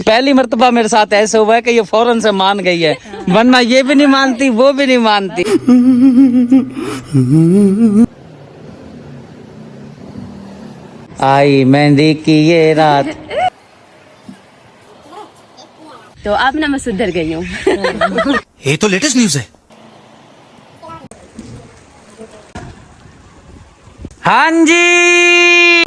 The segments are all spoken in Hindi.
पहली मर्तबा मेरे साथ ऐसे हुआ है कि ये फौरन से मान गई है, वरना ये भी नहीं मानती, वो भी नहीं मानती। आई मेहंदी की ये रात। तो अब ना मैं सुधर गई हूँ। ये तो लेटेस्ट न्यूज है। हाँ जी,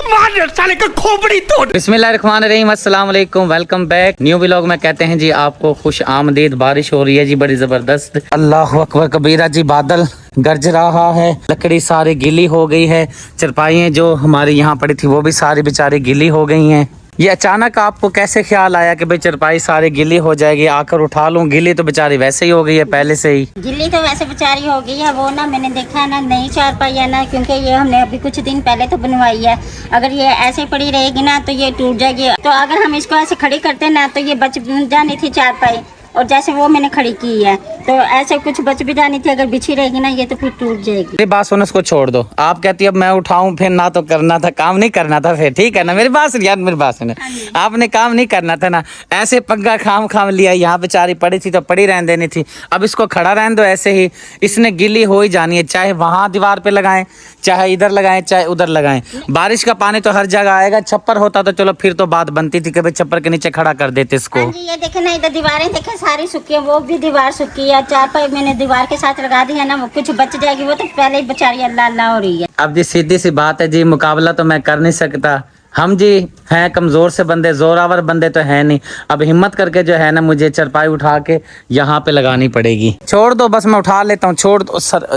साले का खोपड़ी तोड़। बिस्मिल्लाहिर्रहमानिर्रहीम, अस्सलाम वालेकुम, वेलकम बैक न्यू व्लॉग में कहते हैं जी आपको खुश आमदीद। बारिश हो रही है जी बड़ी जबरदस्त, अल्लाह अकबर कबीरा जी। बादल गरज रहा है, लकड़ी सारी गीली हो गई है, चरपाइयाँ जो हमारी यहाँ पड़ी थी वो भी सारी बेचारी गीली हो गई हैं। ये अचानक आपको कैसे ख्याल आया कि भाई चरपाई सारी गीली हो जाएगी, आकर उठा लूं? गीली तो बेचारी वैसे ही हो गई है पहले से ही। गिल्ली तो वैसे बेचारी हो गई है, वो ना मैंने देखा है ना नई चारपाई है ना, क्योंकि ये हमने अभी कुछ दिन पहले तो बनवाई है। अगर ये ऐसे पड़ी रहेगी ना तो ये टूट जाएगी। तो अगर हम इसको ऐसे खड़ी करते ना तो ये बच जानी थी चारपाई, और जैसे वो मैंने खड़ी की है तो ऐसे कुछ बच भी जानी थी। अगर बिछी रहेगी ना ये तो फिर टूट जाएगी। मेरी बात सुनो, उसको छोड़ दो। आप कहती है अब मैं उठाऊं, फिर ना तो करना था, काम नहीं करना था, फिर ठीक है ना। मेरी बात सुन यार, मेरी बात सुनो, आपने काम नहीं करना था ना। ऐसे पग्गा खाम लिया, यहाँ बेचारी पड़ी थी तो पड़ी रहने देनी थी। अब इसको खड़ा रहने दो ऐसे ही, इसने गिल्ली हो ही जानी है। चाहे वहां दीवार पे लगाएं, चाहे इधर लगाएं, चाहे उधर लगाएं। बारिश का पानी तो हर जगह आएगा। छप्पर होता तो चलो फिर तो बात बनती थी कि भाई छप्पर के नीचे खड़ा कर देते इसको। हाँ जी, ये देखे ना, इधर दीवारें देखे सारी सूखी है, वो भी दीवार सूखी है। चारपाई मैंने दीवार के साथ लगा दी है ना, वो कुछ बच जाएगी, वो तो पहले ही बेचारी अल्लाह अल्लाह हो रही है। अब जी सीधी सी बात है जी, मुकाबला तो मैं कर नहीं सकता। हम जी हैं कमजोर से बंदे, जोरावर बंदे तो है नहीं। अब हिम्मत करके जो है ना मुझे चरपाई उठा के यहाँ पे लगानी पड़ेगी। छोड़ दो बस, मैं उठा लेता हूँ, छोड़ दो सर।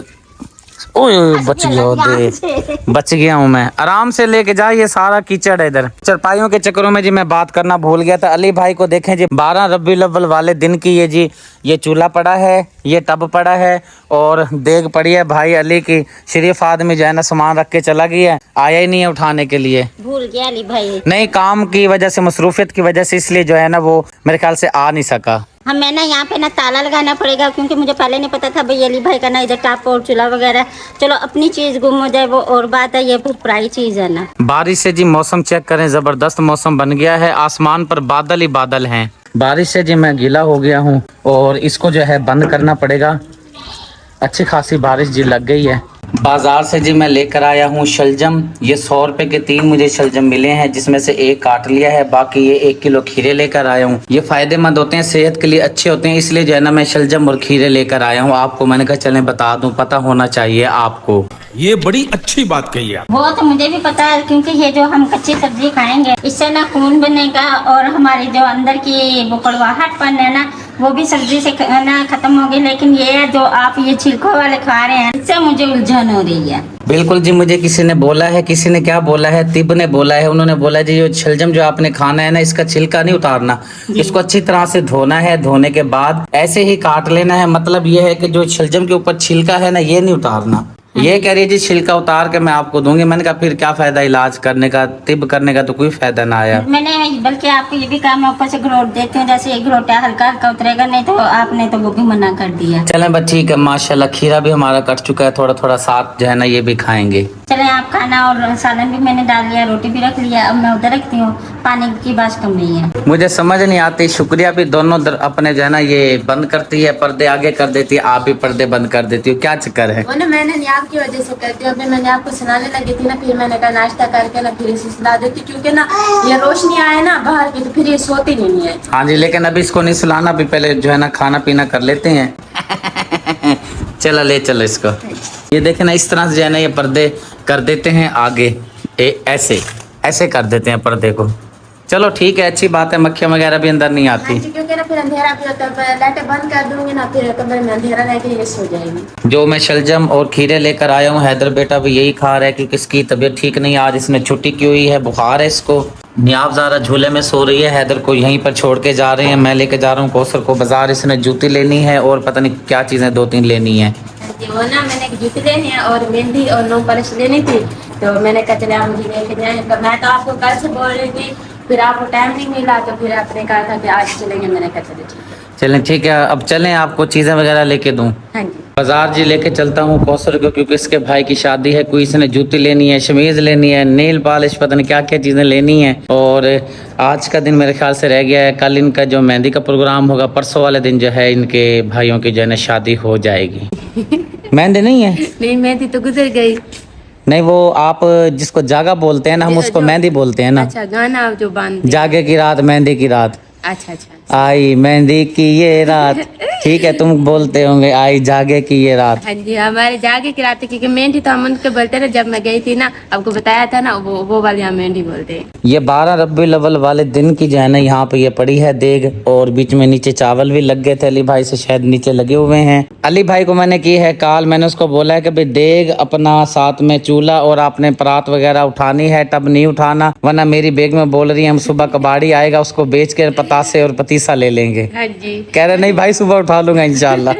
ओए बच गया, दे बच गया हूँ मैं। आराम से लेके जा, ये सारा कीचड़ है इधर। चरपाइयों के चक्करों में जी मैं बात करना भूल गया था। अली भाई को देखें जी, 12 रबीउल अव्वल वाले दिन की ये जी, ये चूल्हा पड़ा है, ये टब पड़ा है और देग पड़ी है। भाई अली की शरीफ आदमी जो है ना सामान रख के चला गया है, आया ही नहीं है उठाने के लिए। भूल गया अली भाई, नहीं काम की वजह से, मसरूफियत की वजह से, इसलिए जो है ना वो मेरे ख्याल से आ नहीं सका। हमें ना यहाँ पे ना ताला लगाना पड़ेगा, क्योंकि मुझे पहले नहीं पता था भाई अली भाई का ना इधर टाप और चूल्हा वगैरह। चलो अपनी चीज गुम हो जाए वो और बात है, ये पराई चीज है ना। बारिश से जी मौसम चेक करें, जबरदस्त मौसम बन गया है। आसमान पर बादल ही बादल हैं। बारिश से जी मैं गीला हो गया हूँ और इसको जो है बंद करना पड़ेगा। अच्छी खासी बारिश जी लग गई है। बाजार से जी मैं लेकर आया हूँ शलजम। ये 100 रुपए के 3 मुझे शलजम मिले हैं, जिसमें से एक काट लिया है, बाकी ये 1 किलो खीरे लेकर आया हूँ। ये फायदेमंद होते हैं, सेहत के लिए अच्छे होते हैं, इसलिए जो है ना मैं शलजम और खीरे लेकर आया हूँ। आपको मैंने कहा चलें बता दूं, पता होना चाहिए आपको। ये बड़ी अच्छी बात कही है। वो तो मुझे भी पता है, क्योंकि ये जो हम कच्ची सब्जी खाएंगे इससे ना खून बनेगा और हमारी जो अंदर की वो कड़वाहटपन है ना वो भी सब्जी से ना खत्म होगी। लेकिन ये जो आप ये छिलकों वाले खा रहे हैं, इससे मुझे उलझन हो रही है। बिल्कुल जी, मुझे किसी ने बोला है, किसी ने क्या बोला है, तिब ने बोला है। उन्होंने बोला जी जो शलजम जो आपने खाना है ना, इसका छिलका नहीं उतारना, इसको अच्छी तरह से धोना है, धोने के बाद ऐसे ही काट लेना है। मतलब ये है कि जो शलजम के ऊपर छिलका है ना, ये नहीं उतारना। ये कह रही है जी छिलका उतार के मैं आपको दूंगी। मैंने कहा फिर क्या फायदा इलाज करने का, तिब करने का तो कोई फायदा ना आया। मैंने बल्कि आपको ये भी कहा मैं ऊपर से घरोट देती हूँ, जैसे एक घरोटा हल्का हल्का उतरेगा, नहीं तो आपने तो वो भी मना कर दिया। चलें बस ठीक है, माशाल्लाह खीरा भी हमारा कट चुका है, थोड़ा थोड़ा साथ जो है ना ये भी खाएंगे। चले आप खाना, और सालन भी मैंने डाल लिया, रोटी भी रख लिया, अब मैं उधर रखती हूँ। पानी की बात कम नहीं है। मुझे समझ नहीं आती, शुक्रिया भी दोनों अपने जो है ना ये बंद करती है, पर्दे आगे कर देती है, आप भी पर्दे बंद कर देती हो, क्या चक्कर है? वो ना मैंने नहीं आपकी वजह से करती हूँ। अभी मैंने आपको सुनाने लगी थी ना, फिर मैंने कहा नाश्ता करके ना फिर इसे सुला देती, क्योंकि ना ये रोशनी आए ना बाहर की तो फिर ये सोती नहीं है। हाँ जी, लेकिन अभी इसको नहीं सुलाना, अभी पहले जो है ना खाना पीना कर लेते हैं। चलो ले चलो इसको। ये देखे ना इस तरह से जो है ना ये पर्दे कर देते हैं आगे, ऐसे ऐसे कर देते हैं पर्दे को। चलो ठीक है, अच्छी बात है, मक्खियाँ वगैरह भी अंदर नहीं आती। क्योंकि ना फिर अंधेरा भी होता है, लाइटें बंद कर दूंगी ना फिर कमरे में अंधेरा रह के ये सो जाएगी। जो मैं शलजम और खीरे लेकर आया हूँ, हैदर बेटा भी यही खा रहा है, क्योंकि इसकी तबीयत ठीक नहीं है। आज इसने छुट्टी की हुई है, बुखार है इसको। नियाब ज़ारा झूले में सो रही है, हैदर को यहीं पर छोड़ के जा रहे हैं। मैं लेके जा रहा हूँ कौसर को बाजार, इसने जूती लेनी है और पता नहीं क्या चीज़ें 2-3 लेनी है। वो ना मैंने जूती लेनी है और मेहंदी और नो पॉलिश लेनी थी, तो मैंने कहा चले आप मुझे लेके जाएं। तो मैं तो आपको कल से बोल रही थी, फिर आपको टाइम नहीं मिला, तो फिर आपने कहा था कि आज चलेंगे। मैंने कहा चले ठीक है। चलें ठीक है, अब चलें, आपको चीज़ें वगैरह लेके दूँ? हाँ जी। बाजार जी लेके चलता हूँ कौसर को, क्योंकि इसके भाई की शादी है। कोई इसने जूती लेनी है, शमीज लेनी है, नेल पॉलिश, पता नहीं क्या क्या चीज़ें लेनी है। और आज का दिन मेरे ख्याल से रह गया है। कल इनका जो मेहंदी का प्रोग्राम होगा, परसों वाले दिन जो है इनके भाइयों की जो है ना शादी हो जाएगी। मेहंदी नहीं है? नहीं, मेहंदी तो गुजर गई। नहीं, वो आप जिसको जागा बोलते हैं ना, हम उसको मेहंदी बोलते हैं ना। अच्छा, गाना जो बांधते जागे की रात मेहंदी की रात, अच्छा अच्छा। आई मेहंदी की ये रात। ठीक है, तुम बोलते होंगे आई जागे की ये रात। हाँ जी, हमारे जागे की रात, क्योंकि मेहंदी तो हम उनके बोलते ना, जब मैं गई थी ना, आपको बताया था ना, वो वाली हम मेहंदी बोलते हैं। ये 12 रब्बी अव्वल वाले दिन की जो है ना यहाँ पे ये पड़ी है देग, और बीच में नीचे चावल भी लग गए थे। अली भाई से शायद नीचे लगे हुए हैं। अली भाई को मैंने की है कॉल, मैंने उसको बोला है कि भाई देग अपना साथ में चूल्हा और आपने परात वगैरह उठानी है, टब नहीं उठाना, वरना मेरी बेग में बोल रही है हम सुबह कबाड़ी आएगा उसको बेच के पतासे और पतीसा ले लेंगे। हाँ जी। कह रहे नहीं भाई सुबह उठा लूंगा इंशाल्लाह।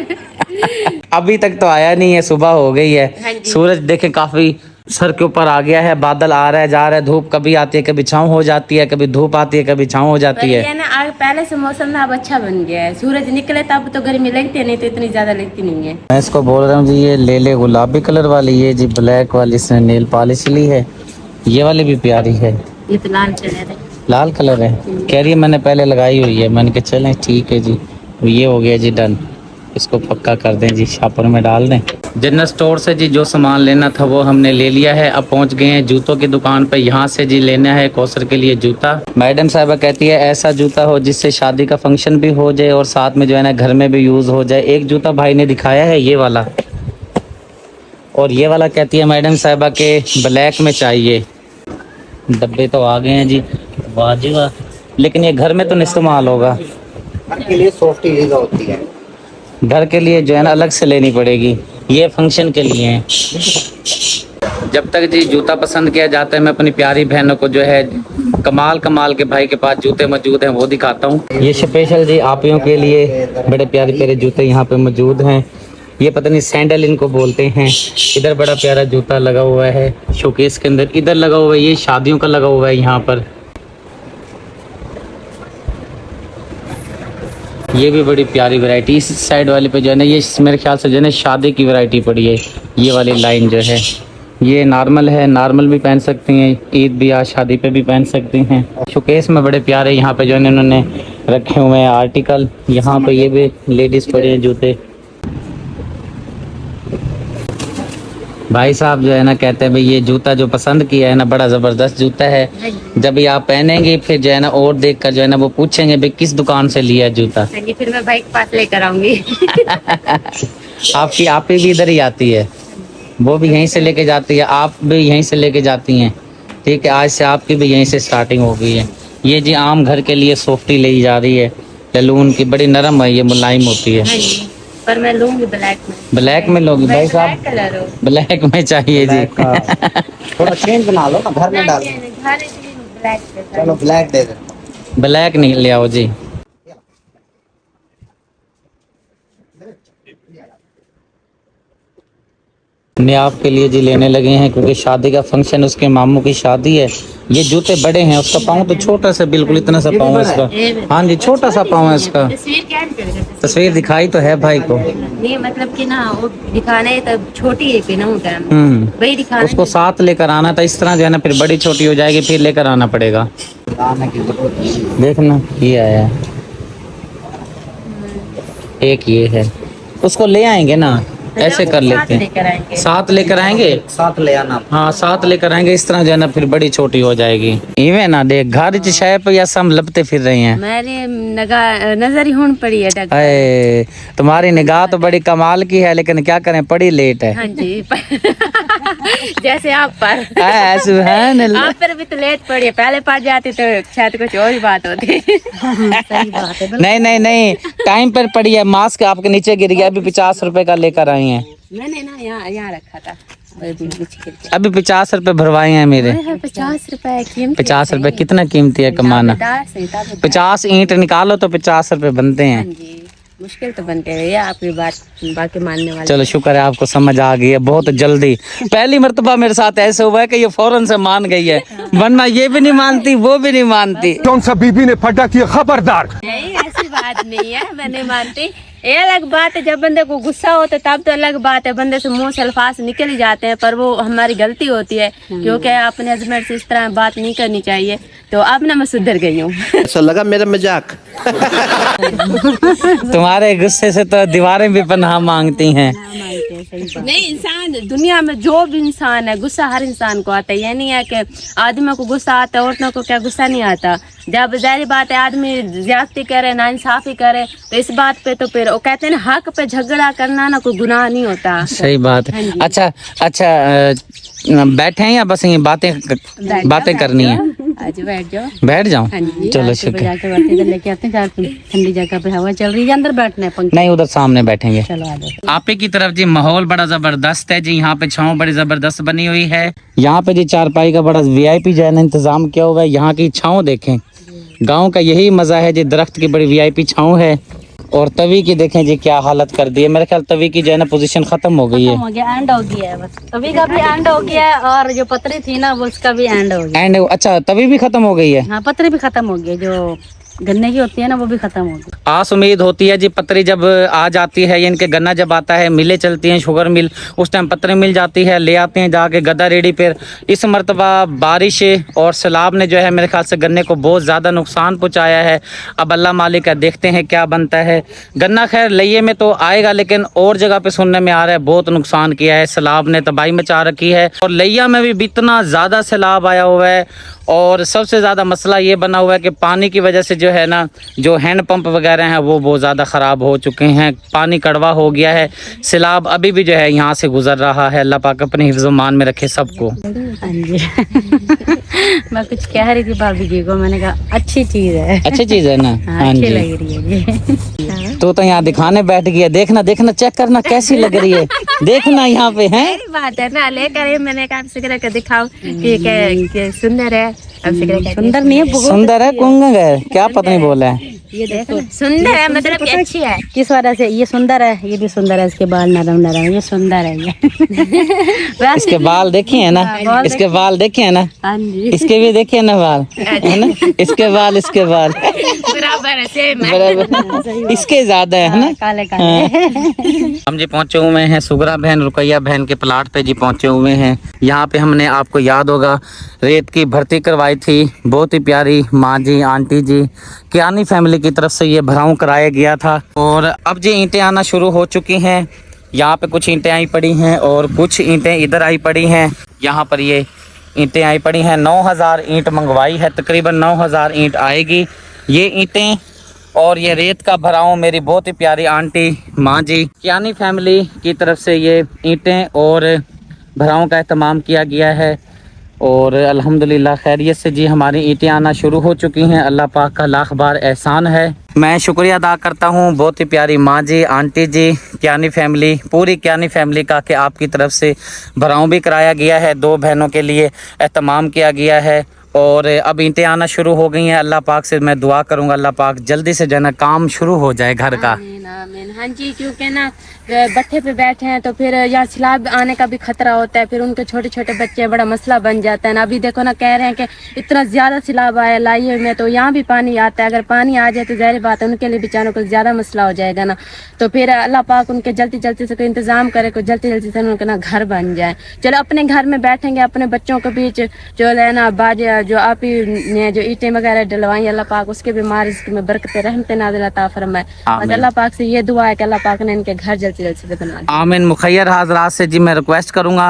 अभी तक तो आया नहीं है, सुबह हो गई हाँ है। जी। सूरज देखें काफी सर के ऊपर आ गया है, बादल आ रहा है जा रहा है, धूप कभी आती है कभी छाँव हो जाती है, कभी धूप आती है कभी छाँव हो जाती पर है। ये ना आज पहले से मौसम ना अब अच्छा बन गया है। सूरज निकले तब तो गर्मी लगती है, नहीं तो इतनी ज्यादा लगती नहीं है। मैं इसको बोल रहा हूँ जी ये ले ले गुलाबी कलर वाली, ये जी ब्लैक वाली इसने नेल पॉलिश ली है, ये वाली भी प्यारी है। ये तो लाल कलर है। लाल कलर है, कह रही है मैंने पहले लगाई हुई है। मैंने कहा चलें ठीक है जी, ये हो गया जी डन, इसको पक्का कर दें जी, शापर में डाल दें। जनरल स्टोर से जी जो सामान लेना था वो हमने ले लिया है। अब पहुंच गए हैं जूतों की दुकान पे। यहाँ से जी लेना है कौसर के लिए जूता। मैडम साहिबा कहती है ऐसा जूता हो जिससे शादी का फंक्शन भी हो जाए और साथ में जो है ना घर में भी यूज़ हो जाए। एक जूता भाई ने दिखाया है ये वाला, और ये वाला कहती है मैडम साहिबा के ब्लैक में चाहिए। डब्बे तो आ गए हैं जी, वाजिबा, लेकिन ये घर में तो नहीं इस्तेमाल होगा। घर के लिए सॉफ्ट यूज होती है, घर के लिए जो है ना अलग से लेनी पड़ेगी, ये फंक्शन के लिए है। जब तक जी जूता पसंद किया जाता है, मैं अपनी प्यारी बहनों को जो है कमाल कमाल के भाई के पास जूते मौजूद हैं वो दिखाता हूँ। ये स्पेशल जी आपियों के लिए बड़े प्यारे प्यारे जूते यहाँ पे मौजूद हैं। ये पता नहीं सैंडल इनको बोलते हैं। इधर बड़ा प्यारा जूता लगा हुआ है शोकेस के अंदर, इधर लगा हुआ है, ये शादियों का लगा हुआ है यहाँ पर। ये भी बड़ी प्यारी वैरायटी। इस साइड वाले पे जो है ना ये मेरे ख्याल से जो है ना शादी की वैरायटी पड़ी है। ये वाली लाइन जो है ये नॉर्मल है, नॉर्मल भी पहन सकती हैं, ईद ब्याह शादी पे भी पहन सकती हैं। शोकेस में बड़े प्यारे यहाँ पे जो है इन्होंने रखे हुए हैं आर्टिकल। यहाँ पे ये भी लेडीज़ पड़े हैं जूते। भाई साहब जो है ना कहते हैं भाई ये जूता जो पसंद किया है ना बड़ा ज़बरदस्त जूता है। जब ये आप पहनेंगे फिर जो है ना और देख कर जो है ना वो पूछेंगे भाई किस दुकान से लिया जूता। फिर मैं भाई के पास लेकर आऊंगी। आपकी आप भी इधर ही आती है, वो भी यहीं से लेके जाती है, आप भी यहीं से लेके जाती हैं। ठीक है, आज से आपकी भी यहीं से स्टार्टिंग हो गई है। ये जी आम घर के लिए सॉफ्टी ले जा रही है, लैलून की, बड़ी नरम है, ये मुलायम होती है। पर मैं लूंगी ब्लैक में। ब्लैक में लोगी भाई साहब? कलर हो, ब्लैक में चाहिए जी। थोड़ा चेंज बना लो ना, घर में डाल दो। ब्लैक। चलो ब्लैक दे दो। ब्लैक नहीं ले आओ जी। ने आपके लिए जी लेने लगे हैं क्योंकि शादी का फंक्शन, उसके मामू की शादी है। ये जूते बड़े हैं, उसका पाँव तो छोटा सा, बिल्कुल इतना सा पाँव है इसका। हाँ जी छोटा सा पाँव है इसका। तस्वीर क्या है? तस्वीर दिखाई तो है भाई को। नहीं मतलब कि ना वो दिखाने तब छोटी है पे ना होगा, वही दिखाना। उसको साथ लेकर आना था, इस तरह जो है ना फिर बड़ी छोटी हो जाएगी, फिर लेकर आना पड़ेगा। लाने की जरूरत नहीं है। देखना ये आया, एक ये है, उसको ले आएंगे ना, ऐसे कर लेते हैं, साथ लेकर आएंगे। साथ ले आना। हाँ साथ लेकर आएंगे, इस तरह जो है ना फिर बड़ी छोटी हो जाएगी। इवे ना देख घर च शायद पे या सब लपते फिर रहे हैं। मेरी नजर ही होन पड़ी है डॉक्टर। अरे तुम्हारी निगाह तो बड़ी कमाल की है, लेकिन क्या करें पड़ी लेट है। हाँ जी। जैसे आप पर। सुभान अल्लाह। आप पर भी तो लेट पड़ी है, पहले पड़ जाती तो शायद कुछ और ही बात होती। सही बात है। नहीं नहीं नहीं, टाइम पर पड़ी है। मास्क आपके नीचे गिर गया, अभी 50 रुपए का लेकर आई हैं। मैंने ना यहाँ रखा था, अभी 50 रुपए भरवाए हैं मेरे। 50 रुपए कीमती। 50 रुपए कितना कीमती है कमाना। 50 ईंट निकालो तो 50 रुपए बनते हैं। मुश्किल तो बनते हैं भैया, आपकी बात बाकी मानने वाले। चलो शुक्र है आपको समझ आ गई है बहुत जल्दी। पहली मर्तबा मेरे साथ ऐसे हुआ है कि ये फौरन से मान गई है, वरना ये भी नहीं मानती वो भी नहीं मानती। कौन सा बीबी ने फटा किया, खबरदार। नहीं ऐसी बात नहीं है, मैं नहीं मानती। ये अलग बात है, जब बंदे को गुस्सा हो तो तब तो अलग बात है, बंदे से मुंह से अल्फाज निकल ही जाते हैं, पर वो हमारी गलती होती है क्योंकि अपने हस्बैंड से इस तरह बात नहीं करनी चाहिए। तो अब ना मैं सुधर गई हूँ। ऐसा लगा मेरा मजाक। तुम्हारे गुस्से से तो दीवारें भी पनाह मांगती हैं। नहीं, इंसान दुनिया में जो भी इंसान है गुस्सा हर इंसान को आता है। ये नहीं है कि आदमियों को गुस्सा आता है, औरतों को क्या गुस्सा नहीं आता। जब जाहिर बात है आदमी ज्यादती करे, नाइंसाफी करे, तो इस बात पे तो फिर वो कहते हैं ना, हक पे झगड़ा करना ना कोई गुनाह नहीं होता। सही बात है। अच्छा अच्छा, बैठे हैं या बस ये बातें करनी है? आज बैठ जाओ। बैठ जाऊं? हाँ जी, चलो शुक्रिया। लेके आते हैं, ठंडी जगह पे हवा चल रही है, अंदर बैठने पंखे। नहीं, उधर सामने बैठेंगे। चलो आ जाओ। आपे की तरफ जी माहौल बड़ा जबरदस्त है जी। यहाँ पे छांव बड़ी जबरदस्त बनी हुई है। यहाँ पे जी चारपाई का बड़ा वीआईपी जो है ना इंतजाम किया हुआ है। यहाँ की छांव देखें, गांव का यही मजा है जी, दरख्त की बड़ी वीआईपी छांव है। और तवी की देखें जी क्या हालत कर दी है। मेरे ख्याल तवी की जो है ना पोजीशन खत्म हो गई है। हो गया, एंड हो गया है बस। तभी का भी एंड हो गया है और जो पतरी थी ना वो उसका भी एंड हो गया। एंड अच्छा, तवी भी खत्म हो गई है। हाँ, पतरी भी खत्म हो गई, जो गन्ने की होती है ना वो भी खत्म हो गई। आस उम्मीद होती है जी, पतरी जब आ जाती है, ये इनके गन्ना जब आता है, मिलें चलती हैं, शुगर मिल, उस टाइम पतरी मिल जाती है, ले आते हैं जाके गदा रेडी पर। इस मरतबा बारिश और सैलाब ने जो है मेरे ख्याल से गन्ने को बहुत ज़्यादा नुकसान पहुँचाया है। अब अल्लाह मालिक है, देखते हैं क्या बनता है। गन्ना खैर लइये में तो आएगा, लेकिन और जगह पे सुनने में आ रहा है बहुत नुकसान किया है, सैलाब ने तबाही मचा रखी है। और लइया में भी इतना ज़्यादा सैलाब आया हुआ है। और सबसे ज़्यादा मसला ये बना हुआ है कि पानी की वजह से जो है ना, जो हैंड पंप वगैरह हैं वो बहुत ज़्यादा ख़राब हो चुके हैं, पानी कड़वा हो गया है। सैलाब अभी भी जो है यहाँ से गुजर रहा है। अल्लाह पाक अपने हिफ्ज़-ओ-मान में रखे सबको। हाँ जी। मैं कुछ कह रही थी भाभी जी को, मैंने कहा अच्छी चीज़ है। अच्छी चीज़ है ना? हाँ अच्छी जी। लग रही है ये। तो यहाँ दिखाने बैठ गया। देखना देखना, चेक करना कैसी लग रही है, देखना यहाँ पे है। मेरी बात है ना, लेकर मैंने कहा आपसे कह के दिखाओ कि सुंदर है। सुंदर नहीं है, सुंदर है, कुंगंग है, क्या पता नहीं बोला है। ये देखो सुंदर है, मतलब कि अच्छी है। किस वजह से ये सुंदर है? ये भी सुंदर है, इसके बाल नरम नरम, ये सुंदर है ये। इसके बाल देखे है ना, इसके बाल देखे है ना, हाँ जी, इसके भी देखे ना बाल, है ना, इसके बाल बराबर है, सेम है। बराबर, इसके ज्यादा है ना। काले काले। हम जी पहुंचे हुए हैं सुगरा बहन, रुकैया बहन के प्लाट पे जी पहुंचे हुए हैं। यहाँ पे हमने, आपको याद होगा, रेत की भर्ती करवाई थी। बहुत ही प्यारी माँ जी, आंटी जी, कियानी फैमिली की तरफ से ये भराव कराया गया था। और अब जी ईंटें आना शुरू हो चुकी हैं। यहाँ पे कुछ ईंटें आई पड़ी हैं और कुछ ईंटें इधर आई पड़ी हैं। यहाँ पर ये ईंटें आई पड़ी हैं। 9000 ईंट मंगवाई है, तकरीबन 9000 ईंट आएगी ये ईंटें। और ये रेत का भराव मेरी बहुत ही प्यारी आंटी माँ जी, कियानी फैमिली की तरफ से ये ईंटें और भराव का एहतमाम किया गया है। और अल्हम्दुलिल्लाह खैरियत से जी हमारी ईंटें आना शुरू हो चुकी हैं। अल्लाह पाक का लाख बार एहसान है। मैं शुक्रिया अदा करता हूँ बहुत ही प्यारी माँ जी, आंटी जी, कियानी फैमिली, पूरी कियानी फैमिली का, कि आपकी तरफ से भराव भी कराया गया है, 2 बहनों के लिए एहतमाम किया गया है। और अब ईंटें आना शुरू हो गई हैं। अल्लाह पाक से मैं दुआ करूँगा अल्लाह पाक जल्दी से जो है ना काम शुरू हो जाए घर का। आमीन आमीन। हाँ जी, क्योंकि ना बट्ठे पे बैठे हैं तो फिर यहाँ सैलाब आने का भी खतरा होता है, फिर उनके छोटे छोटे बच्चे बड़ा मसला बन जाता है ना। अभी देखो ना, कह रहे हैं कि इतना ज़्यादा सैलाब आया लाइए में, तो यहाँ भी पानी आता है। अगर पानी आ जाए तो जाहिर बात है उनके लिए बेचारों को ज़्यादा मसला हो जाएगा ना। तो फिर अल्लाह पाक उनके जल्दी जल्दी से कोई इंतज़ाम करे, कोई जल्दी जल्दी से उनका ना घर बन जाए। चलो अपने घर में बैठेंगे, अपने बच्चों के बीच जो है ना बाजे, जो आप ही ने जो ईंटें वगैरह डलवाई, अल्लाह पाक उसके बीमार में बरकत रहमत नाज़िल अता फरमाए। और अल्लाह पाक से ये दुआ है कि अल्लाह पाक ने इनके घर जल्दी जल्दी से बना दे। आमीन। मुखैर हाजरात से जी मैं रिक्वेस्ट करूँगा,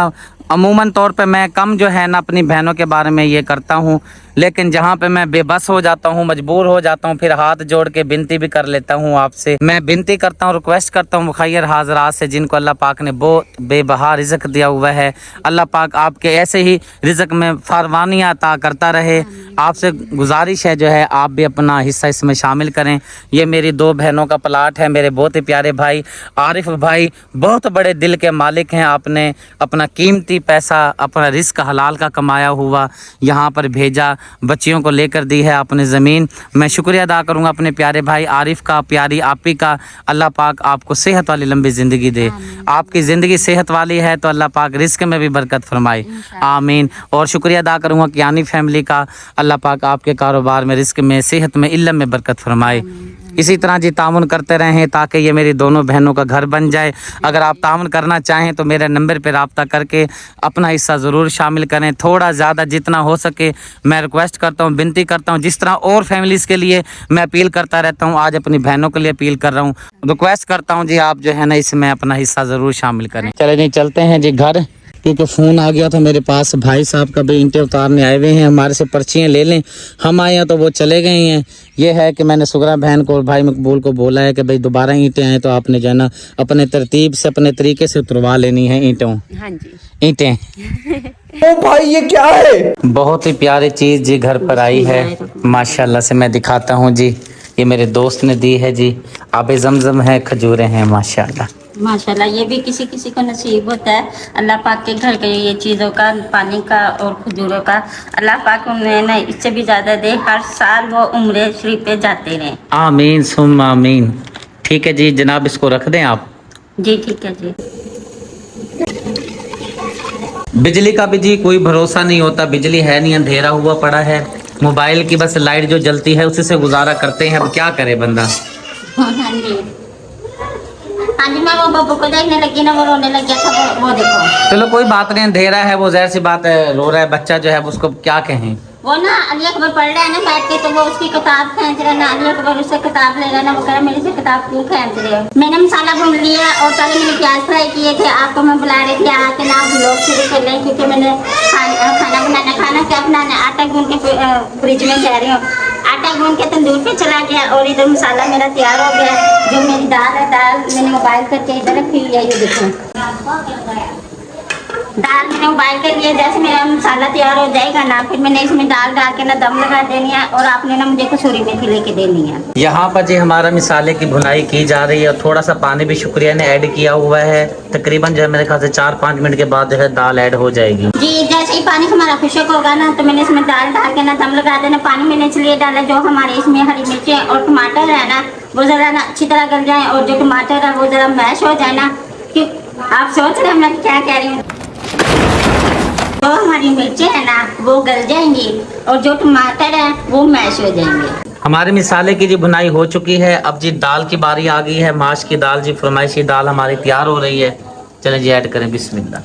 अमूमन तौर पे मैं कम जो है ना अपनी बहनों के बारे में ये करता हूँ, लेकिन जहाँ पे मैं बेबस हो जाता हूँ, मजबूर हो जाता हूँ, फिर हाथ जोड़ के बिनती भी कर लेता हूँ आपसे। मैं बिनती करता हूँ, रिक्वेस्ट करता हूँ मुखैर हाजरात से, जिनको अल्लाह पाक ने बहुत बेबहा रिज़्क दिया हुआ है, अल्लाह पाक आपके ऐसे ही रिज़्क में फरमानियाँ अता करता रहे। आपसे गुजारिश है जो है आप भी अपना हिस्सा इसमें शामिल करें। ये मेरी 2 बहनों का प्लाट है। मेरे बहुत ही प्यारे भाई आरिफ भाई बहुत बड़े दिल के मालिक हैं। आपने अपना कीमती पैसा, अपना रिस्क हलाल का कमाया हुआ यहाँ पर भेजा, बच्चियों को लेकर दी है आपने ज़मीन। मैं शुक्रिया अदा करूँगा अपने प्यारे भाई आरिफ का, प्यारी आपी का। अल्लाह पाक आपको सेहत वाली लंबी ज़िंदगी दे। आपकी ज़िंदगी सेहत वाली है तो अल्लाह पाक रिस्क में भी बरकत फरमाए, आमीन। और शुक्रिया अदा करूँगा कियानी फैमिली का, अल्लाह पाक आपके कारोबार में, रिस्क में, सेहत में, इल्म में बरकत फरमाए। इसी तरह जी तामुन करते रहें ताकि ये मेरी दोनों बहनों का घर बन जाए। अगर आप तामुन करना चाहें तो मेरे नंबर पर रब्ता करके अपना हिस्सा ज़रूर शामिल करें। थोड़ा ज़्यादा जितना हो सके मैं रिक्वेस्ट करता हूँ, विनती करता हूँ। जिस तरह और फैमिलीज़ के लिए मैं अपील करता रहता हूँ, आज अपनी बहनों के लिए अपील कर रहा हूँ। रिक्वेस्ट करता हूँ जी आप जो है ना इसमें अपना हिस्सा ज़रूर शामिल करें। चले जी चलते हैं जी घर, क्योंकि फ़ोन आ गया था मेरे पास, भाई साहब का भी ईंटें उतारने आए हुए हैं, हमारे से पर्चियाँ ले लें। हम आए हैं तो वो चले गए हैं। ये है कि मैंने सुगरा बहन को और भाई मकबूल को बोला है कि भाई दोबारा ईंटें आए तो आपने जो है ना अपने तरतीब से अपने तरीके से उतरवा लेनी है हाँ जी ईंटें। ओ भाई ये क्या है? बहुत ही प्यारी चीज़ जी घर पर आई है माशाल्लाह से। मैं दिखाता हूँ जी, ये मेरे दोस्त ने दी है जी। आबे ज़मज़म है, खजूरें हैं माशाल्लाह। माशाल्लाह, ये भी किसी किसी को नसीब होता है। अल्लाह पाक के घर के ये चीज़ों का, पानी का और खजूरों का, अल्लाह पाक उन्हें ना इससे भी ज़्यादा दे। हर साल वो उम्रे शरीफ पे जाते रहे। आमीन सुम आमीन। ठीक है जी जनाब, इसको रख दें आप। जी ठीक है जी। बिजली का भी जी कोई भरोसा नहीं होता, बिजली है नहीं, अंधेरा हुआ पड़ा है। मोबाइल की बस लाइट जो जलती है उसी से गुजारा करते हैं। अब क्या करे बंदा। हाँ जी, हाँ जी, मैं वो बब्बू को देखने लगी ना, वो रोने लग गया था। वो देखो। चलो कोई बात नहीं, अंधेरा है वो ज़ाहिर सी बात है, रो रहा है बच्चा जो है, उसको क्या कहें। वो ना अली अकबर पढ़ रहा है ना बैठ के, तो वो उसकी किताब खींच रहा है ना। अली अकबर उससे किताब ले रहा है ना, वो कह रहा मेरे से किताब क्यों खींच रहे हो। मैंने मसाला भून लिया और पहले मैंने प्याज फ्राई किए थे। आपको मैं बुला रही थी आके ना व्लॉग शुरू कर लें, क्योंकि मैंने खाना क्या बनाना, आटा गूंद के फ्रिज में कह रही हूँ। आटा गूंद के तंदूर पे चला गया और इधर मसाला मेरा तैयार हो गया। जो मेरी दाल है, दाल मैंने मोबाइल करके इधर रखी हुई है, ये देखो दाल मैंने उबाल कर लिया। जैसे मेरा मसाला तैयार हो जाएगा ना, फिर मैंने इसमें दाल डाल के ना दम लगा देनी है। और आपने ना मुझे कसूरी मेथी लेके देनी है। यहाँ पर जी हमारा मिसाले की भुनाई की जा रही है और थोड़ा सा पानी भी शुक्रिया ने ऐड किया हुआ है। तकरीबन जो है मेरे ख्याल से 4-5 मिनट के बाद जो है दाल ऐड हो जाएगी जी। जैसे ही पानी हमारा खुशक होगा ना, तो मैंने इसमें दाल डाल के ना दम लगा देना। पानी मैंने इसलिए डाला जो हमारे इसमें हरी मिर्चें और टमाटर है ना, वो ज़रा ना अच्छी तरह गल जाए और जो टमाटर है वो ज़रा मैश हो जाए ना। क्यों आप सोच रहे हैं मैं क्या कह रही हूँ। जो हमारी मिर्चें है ना वो गल जाएंगी और जो टमाटर है वो मैश हो जाएंगे। हमारे मिसाले की जी भुनाई हो चुकी है। अब जी दाल की बारी आ गई है, माश की दाल जी, फरमाइशी दाल हमारी तैयार हो रही है। चलें जी ऐड करें, बिस्मिल्लाह।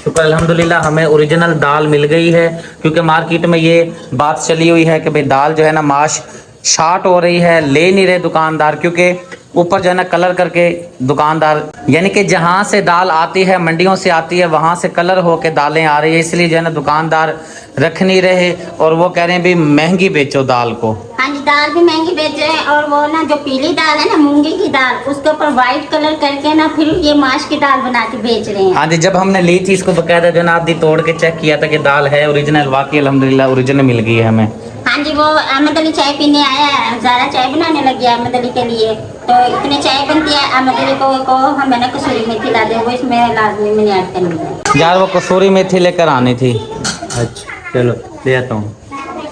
शुक्र अल्हम्दुलिल्लाह हमें ओरिजिनल दाल मिल गई है, क्योंकि मार्केट में ये बात चली हुई है कि भाई दाल जो है ना माश शार्ट हो रही है, ले नहीं रहे दुकानदार, क्योंकि ऊपर जो है ना कलर करके दुकानदार, यानी कि जहाँ से दाल आती है मंडियों से आती है वहाँ से कलर होके दालें आ रही है, इसलिए जो है ना दुकानदार रख नहीं रहे और वो कह रहे हैं भी महंगी बेचो दाल को। हाँ जी, दाल भी महंगी बेच रहे हैं। और वो ना जो पीली दाल है ना मूंगी की दाल, उसके ऊपर व्हाइट कलर करके ना फिर ये माश की दाल बना के बेच रहे हैं। हाँ जी, जब हमने ली थी इसको बकायदा जो ना आधी तोड़ के चेक किया था कि दाल है ओरिजिनल, वाकई अल्हम्दुलिल्लाह ओरिजिनल मिल गई है हमें। हाँ जी, वो अहमद अली चाय पीने आया है, ज़ारा चाय बनाने लगी है अहमद अली के लिए। तो इतनी चाय बनती है, अहमद अली को हमें ना कसूरी मेथी ला दे, वो इसमें लाजमी मैंने ऐड करनी है। यार वो कसूरी मेथी लेकर आनी थी। अच्छा चलो ले आता हूँ,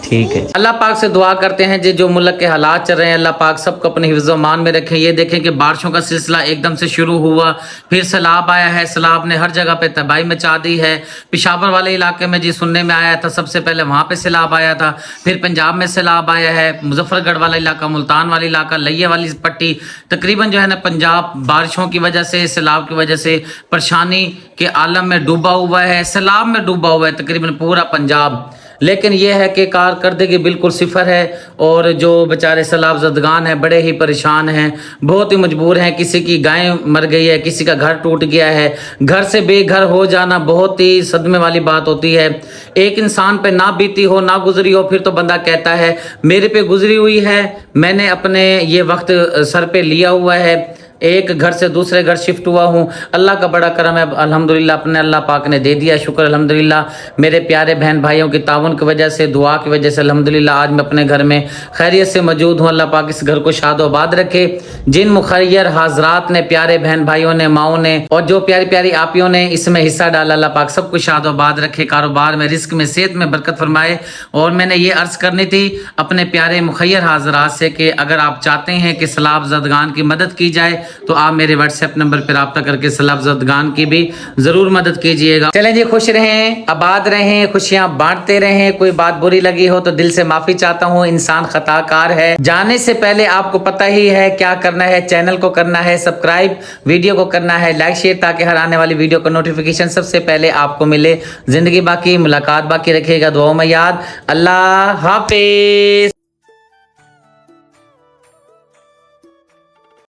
ठीक है। अल्लाह पाक से दुआ करते हैं जी जो मुल्क के हालात चल रहे हैं अल्लाह पाक सबको अपने हिफ्ज़ मान में रखें। ये देखें कि बारिशों का सिलसिला एकदम से शुरू हुआ, फिर सैलाब आया है, सैलाब ने हर जगह पे तबाही मचा दी है। पेशावर वाले इलाके में जी सुनने में आया था सबसे पहले वहाँ पे सैलाब आया था, फिर पंजाब में सैलाब आया है, मुजफ्फरगढ़ वाला इलाका, मुल्तान वाला इलाका, लैया वाली पट्टी, तकरीबन जो है ना पंजाब बारिशों की वजह से, सैलाब की वजह से परेशानी के आलम में डूबा हुआ है, सैलाब में डूबा हुआ है तकरीबन पूरा पंजाब। लेकिन यह है कि कारकर्दगी बिल्कुल सिफर है और जो बेचारे सैलाब ज़दगान हैं बड़े ही परेशान हैं, बहुत ही मजबूर हैं। किसी की गाय मर गई है, किसी का घर टूट गया है। घर से बेघर हो जाना बहुत ही सदमे वाली बात होती है। एक इंसान पे ना बीती हो, ना गुजरी हो, फिर तो बंदा कहता है मेरे पे गुजरी हुई है, मैंने अपने ये वक्त सर पे लिया हुआ है, एक घर से दूसरे घर शिफ्ट हुआ हूँ। अल्लाह का बड़ा करम है अल्हम्दुलिल्लाह, अपने अल्लाह पाक ने दे दिया, शुक्र अल्हम्दुलिल्लाह। मेरे प्यारे बहन भाइयों की ताउन की वजह से, दुआ की वजह से अल्हम्दुलिल्लाह आज मैं अपने घर में खैरियत से मौजूद हूँ। अल्लाह पाक इस घर को शादो आबाद रखे। जिन मुखैर हाजरात ने, प्यारे बहन भाइयों ने, माओ ने और जो प्यारी प्यारी आपियों ने इसमें हिस्सा डाला, अल्लाह पाक सबको शादो आबाद रखे, कारोबार में, रिस्क में, सेहत में बरकत फरमाए। और मैंने ये अर्ज़ करनी थी अपने प्यारे मुखैर हाजरात से कि अगर आप चाहते हैं कि सैलाब ज़दगान की मदद की जाए तो आप मेरे व्हाट्सएप नंबर पर रब्ता करके सलाह अफजदगान की भी जरूर मदद कीजिएगा। चलें जी, खुश रहें, आबाद रहें, खुशियां बांटते रहें। कोई बात बुरी लगी हो तो दिल से माफी चाहता हूँ, इंसान खताकार है। जाने से पहले आपको पता ही है क्या करना है, चैनल को करना है सब्सक्राइब, वीडियो को करना है लाइक शेयर, ताकि हर आने वाली वीडियो का नोटिफिकेशन सबसे पहले आपको मिले। जिंदगी बाकी, मुलाकात बाकी, रखिएगा दुआओं में याद। अल्लाह हाफिज।